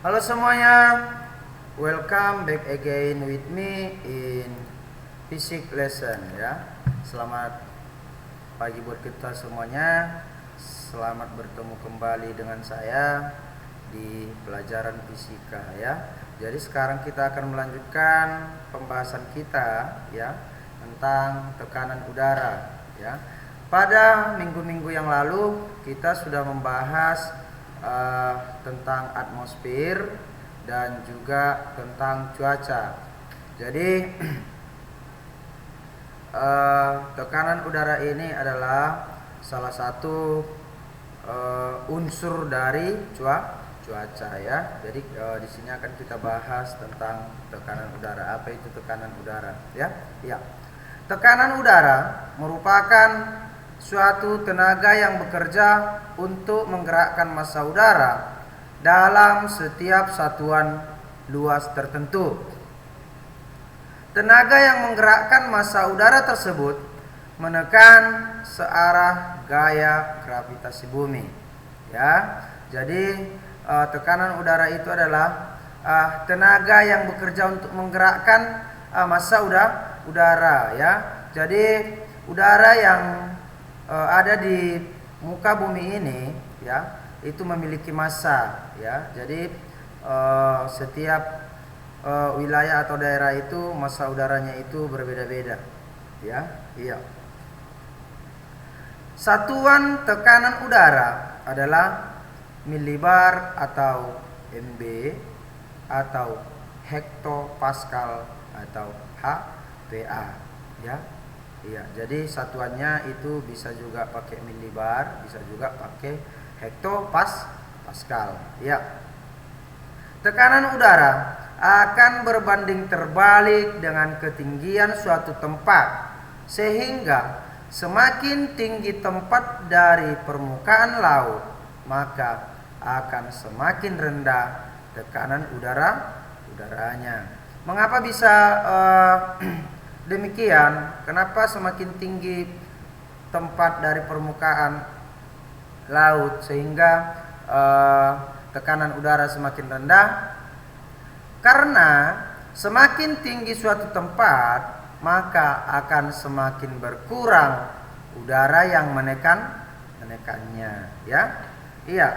Halo semuanya, welcome back again with me in physics lesson ya. Selamat pagi buat kita semuanya. Selamat bertemu kembali dengan saya di pelajaran fisika ya. Jadi sekarang kita akan melanjutkan pembahasan kita ya tentang tekanan udara ya. Pada minggu-minggu yang lalu kita sudah membahas tentang atmosfer dan juga tentang cuaca. Jadi tekanan udara ini adalah salah satu unsur dari cuaca ya. Jadi di sini akan kita bahas tentang tekanan udara. Apa itu tekanan udara ya? Ya. Tekanan udara merupakan suatu tenaga yang bekerja untuk menggerakkan massa udara dalam setiap satuan luas tertentu. Tenaga yang menggerakkan massa udara tersebut menekan searah gaya gravitasi bumi. Ya, jadi tekanan udara itu adalah tenaga yang bekerja untuk menggerakkan massa udara. Ya, jadi udara yang ada di muka bumi ini ya itu memiliki massa ya. Jadi setiap wilayah atau daerah itu massa udaranya itu berbeda-beda ya. Iya. Satuan tekanan udara adalah milibar atau MB atau hektopascal atau HPA ya. Iya, jadi satuannya itu bisa juga pakai milibar, bisa juga pakai hektopascal. Ya. Tekanan udara akan berbanding terbalik dengan ketinggian suatu tempat, sehingga semakin tinggi tempat dari permukaan laut, maka akan semakin rendah tekanan udaranya. Mengapa bisa demikian? Kenapa semakin tinggi tempat dari permukaan laut sehingga tekanan udara semakin rendah? Karena semakin tinggi suatu tempat, maka akan semakin berkurang udara yang menekannya, ya. Iya.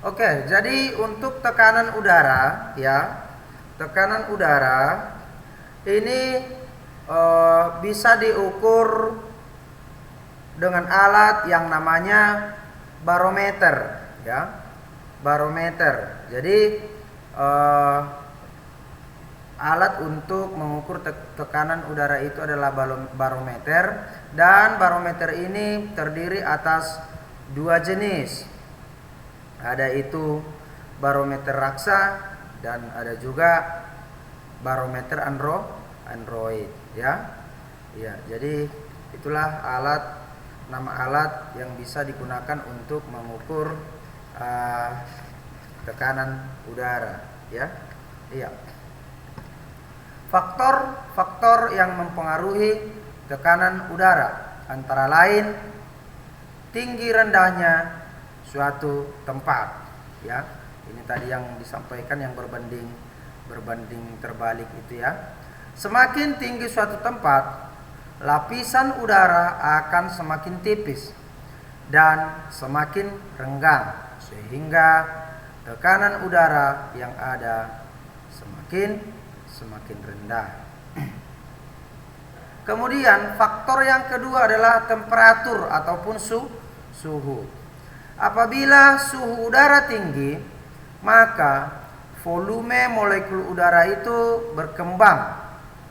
Oke, jadi untuk tekanan udara, ya. Tekanan udara ini bisa diukur dengan alat yang namanya barometer, ya, barometer. Jadi alat untuk mengukur tekanan udara itu adalah barometer, dan barometer ini terdiri atas dua jenis. Ada itu barometer raksa dan ada juga barometer Android ya. Ya, jadi itulah nama alat yang bisa digunakan untuk mengukur tekanan udara ya. Iya. Faktor-faktor yang mempengaruhi tekanan udara antara lain tinggi rendahnya suatu tempat ya. Ini tadi yang disampaikan yang berbanding terbalik itu ya. Semakin tinggi suatu tempat, lapisan udara akan semakin tipis dan semakin renggang, sehingga tekanan udara yang ada semakin rendah. Kemudian faktor yang kedua adalah temperatur ataupun suhu. Apabila suhu udara tinggi, maka volume molekul udara itu berkembang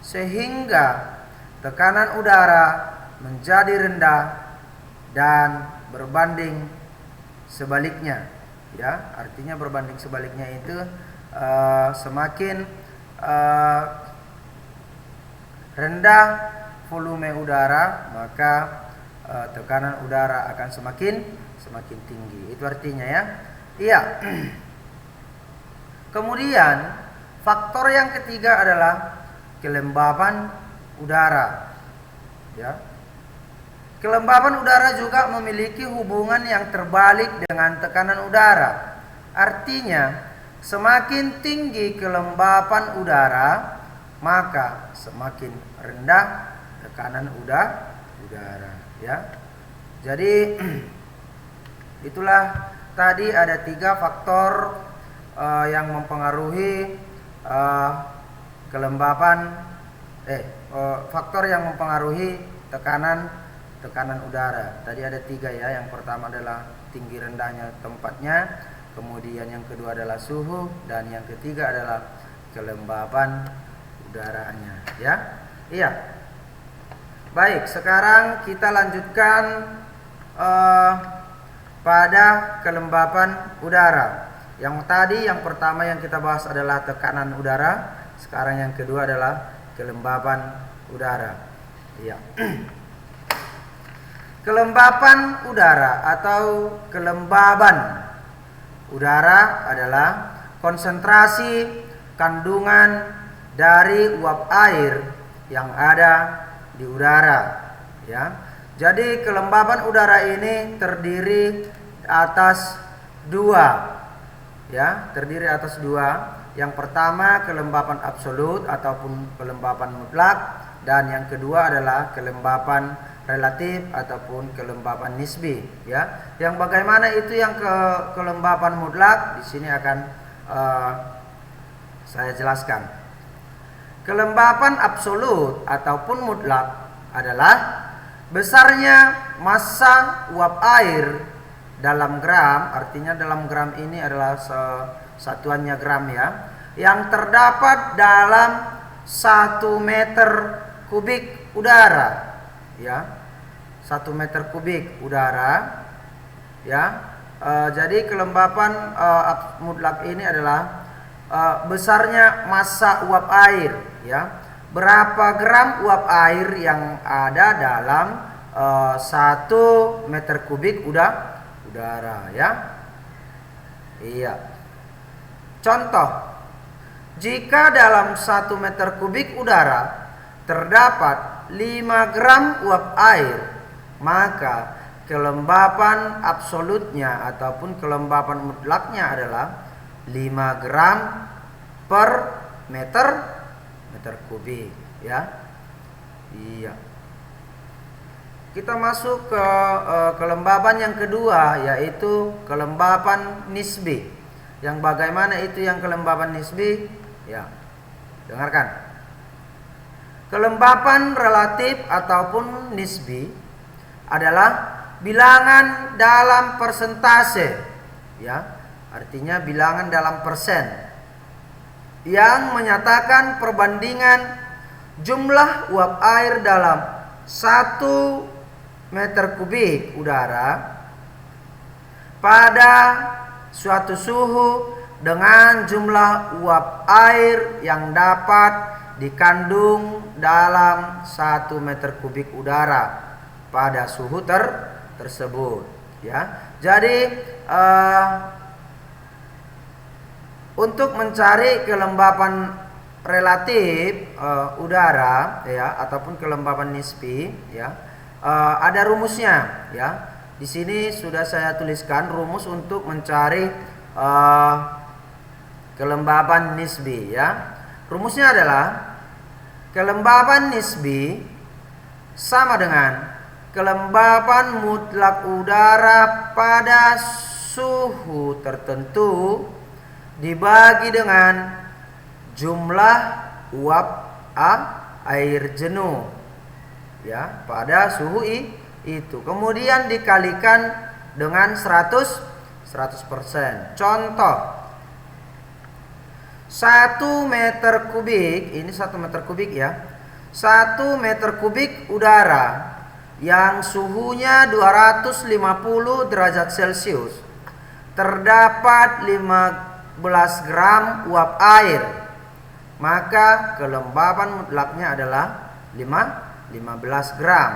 sehingga tekanan udara menjadi rendah dan berbanding sebaliknya ya. Artinya berbanding sebaliknya itu semakin rendah volume udara, maka tekanan udara akan semakin tinggi. Itu artinya ya. Iya. Kemudian faktor yang ketiga adalah kelembaban udara. Ya. Kelembaban udara juga memiliki hubungan yang terbalik dengan tekanan udara. Artinya, semakin tinggi kelembapan udara, maka semakin rendah tekanan udara, ya. Jadi itulah tadi ada 3 faktor yang mempengaruhi faktor yang mempengaruhi tekanan udara. Tadi ada 3 ya. Yang pertama adalah tinggi rendahnya tempatnya, kemudian yang kedua adalah suhu, dan yang ketiga adalah kelembapan udaranya, ya. Iya. Baik, sekarang kita lanjutkan pada kelembapan udara. Yang pertama yang kita bahas adalah tekanan udara. Sekarang yang kedua adalah kelembapan udara. Iya. Kelembapan udara atau kelembaban udara adalah konsentrasi kandungan dari uap air yang ada di udara, ya. Jadi kelembaban udara ini terdiri atas 2, ya, terdiri atas 2. Yang pertama kelembapan absolut ataupun kelembapan mutlak, dan yang kedua adalah kelembapan relatif ataupun kelembapan nisbi, ya. Yang bagaimana itu yang kelembapan mutlak di sini akan saya jelaskan. Kelembapan absolut ataupun mutlak adalah besarnya massa uap air dalam gram, artinya dalam gram ini adalah satuannya gram, ya, yang terdapat dalam 1 meter kubik udara, ya. 1 meter kubik udara, ya. Jadi kelembapan mutlak ini adalah besarnya massa uap air, ya. Berapa gram uap air yang ada dalam 1 meter kubik udara, ya. Iya. Contoh, jika dalam 1 meter kubik udara terdapat 5 gram uap air, maka kelembapan absolutnya ataupun kelembapan mutlaknya adalah 5 gram per meter kubik, ya. Iya. Kita masuk ke kelembapan yang kedua, yaitu kelembapan nisbi. Yang bagaimana itu yang kelembapan nisbi? Ya, dengarkan. Kelembapan relatif ataupun nisbi adalah bilangan dalam persentase, ya. Artinya bilangan dalam persen yang menyatakan perbandingan jumlah uap air dalam 1 meter kubik udara pada suatu suhu dengan jumlah uap air yang dapat dikandung dalam 1 meter kubik udara pada suhu tersebut, ya. Jadi untuk mencari kelembapan relatif udara, ya, ataupun kelembapan nisbi, ya, ada rumusnya, ya. Di sini sudah saya tuliskan rumus untuk mencari kelembapan nisbi, ya. Rumusnya adalah kelembapan nisbi sama dengan kelembapan mutlak udara pada suhu tertentu dibagi dengan jumlah uap air jenuh, ya, pada suhu itu. Kemudian dikalikan dengan 100%. Contoh, 1 meter kubik, ini 1 meter kubik, ya. 1 meter kubik udara yang suhunya 250 derajat Celcius terdapat 15 gram uap air, maka kelembapan mutlaknya adalah 15 gram.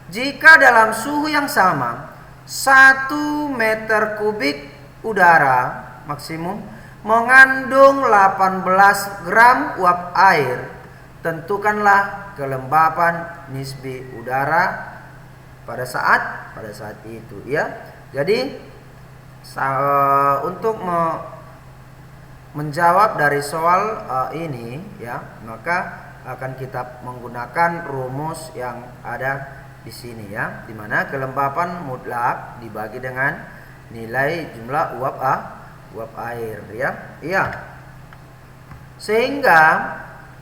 Jika dalam suhu yang sama 1 meter kubik udara maksimum mengandung 18 gram uap air, tentukanlah kelembapan nisbi udara pada saat itu, ya. Jadi Untuk menjawab dari soal ini ya, maka akan kita menggunakan rumus yang ada di sini ya, dimana kelembapan mutlak dibagi dengan nilai jumlah uap air ya. Iya. Sehingga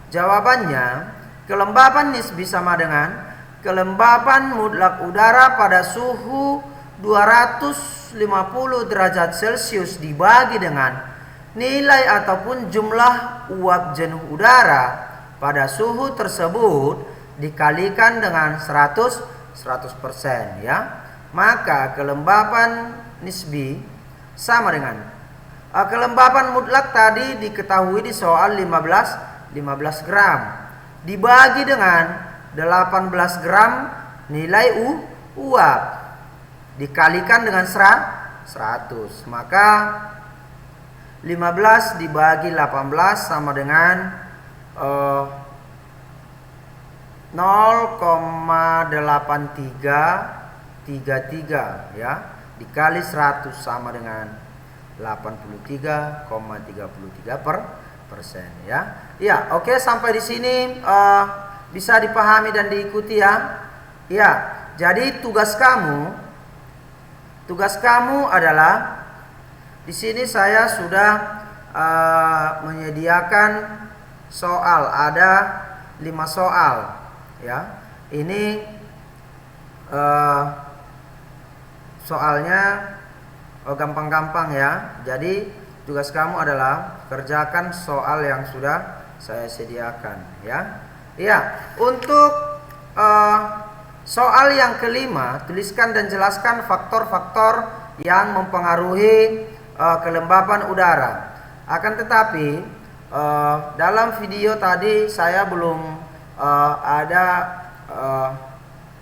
jawabannya kelembapan nisbi sama dengan kelembapan mutlak udara pada suhu 250 derajat Celcius dibagi dengan nilai ataupun jumlah uap jenuh udara pada suhu tersebut dikalikan dengan 100% ya. Maka kelembapan nisbi sama dengan kelembapan mutlak tadi diketahui di soal 15 gram dibagi dengan 18 gram nilai uap dikalikan dengan 100. Maka 15 dibagi 18 sama dengan 0,8333 ya, dikali 100 sama dengan 83,33% ya. Ya, oke, sampai di sini bisa dipahami dan diikuti ya. Ya, jadi tugas kamu adalah di sini saya sudah menyediakan soal, ada 5 soal ya. Ini soalnya gampang-gampang ya. Jadi tugas kamu adalah kerjakan soal yang sudah saya sediakan ya. Ya, untuk soal yang kelima, tuliskan dan jelaskan faktor-faktor yang mempengaruhi kelembapan udara. Akan tetapi dalam video tadi saya belum ada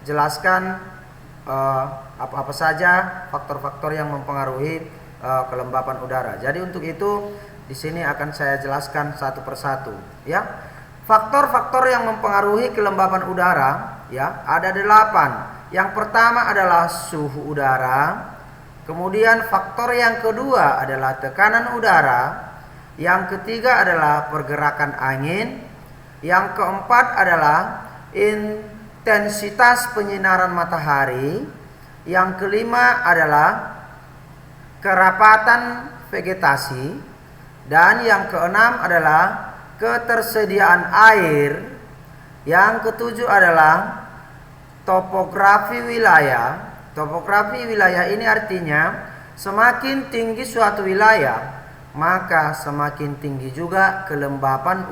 jelaskan apa-apa saja faktor-faktor yang mempengaruhi kelembapan udara. Jadi untuk itu di sini akan saya jelaskan satu persatu ya. Faktor-faktor yang mempengaruhi kelembapan udara ya, ada 8. Yang pertama adalah suhu udara. Kemudian faktor yang kedua adalah tekanan udara. Yang ketiga adalah pergerakan angin. Yang keempat adalah intensitas penyinaran matahari. Yang kelima adalah kerapatan vegetasi. Dan yang keenam adalah ketersediaan air. Yang ketujuh adalah topografi wilayah. Topografi wilayah ini artinya semakin tinggi suatu wilayah, maka semakin tinggi juga kelembapan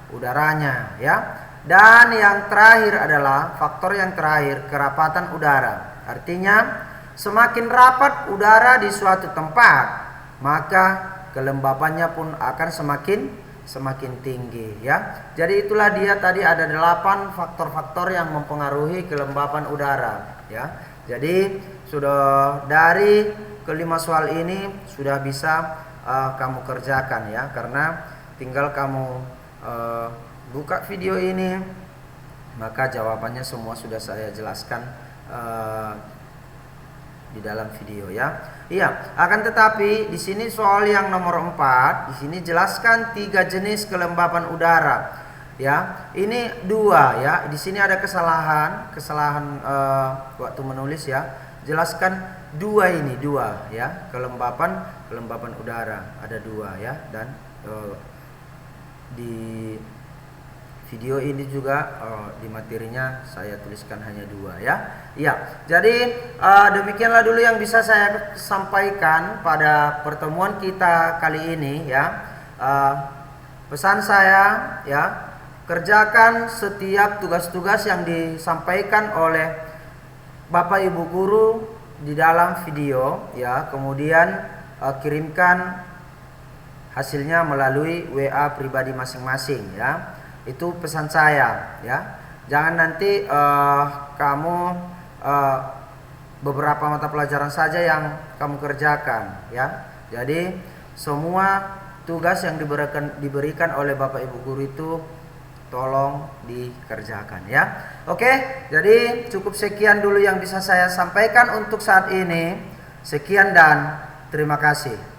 udaranya ya. Dan yang terakhir adalah faktor yang terakhir, kerapatan udara. Artinya semakin rapat udara di suatu tempat, maka kelembapannya pun akan semakin tinggi ya. Jadi itulah dia tadi ada 8 faktor-faktor yang mempengaruhi kelembapan udara ya. Jadi sudah dari kelima soal ini sudah bisa kamu kerjakan ya, karena tinggal kamu buka video ini, maka jawabannya semua sudah saya jelaskan di dalam video ya. Iya, akan tetapi di sini soal yang nomor 4, di sini jelaskan 3 jenis kelembapan udara. Ya, ini 2 ya. Di sini ada kesalahan waktu menulis ya. Jelaskan 2 ini 2 ya. Kelembapan udara ada 2 ya, dan di video ini juga di materinya saya tuliskan hanya 2 ya. Iya, jadi demikianlah dulu yang bisa saya sampaikan pada pertemuan kita kali ini ya. Pesan saya ya, kerjakan setiap tugas-tugas yang disampaikan oleh Bapak Ibu guru di dalam video ya. Kemudian kirimkan hasilnya melalui WA pribadi masing-masing ya. Itu pesan saya ya. Jangan nanti kamu beberapa mata pelajaran saja yang kamu kerjakan ya. Jadi semua tugas yang diberikan oleh Bapak Ibu guru itu tolong dikerjakan ya. Oke, jadi cukup sekian dulu yang bisa saya sampaikan untuk saat ini. Sekian dan Terima kasih.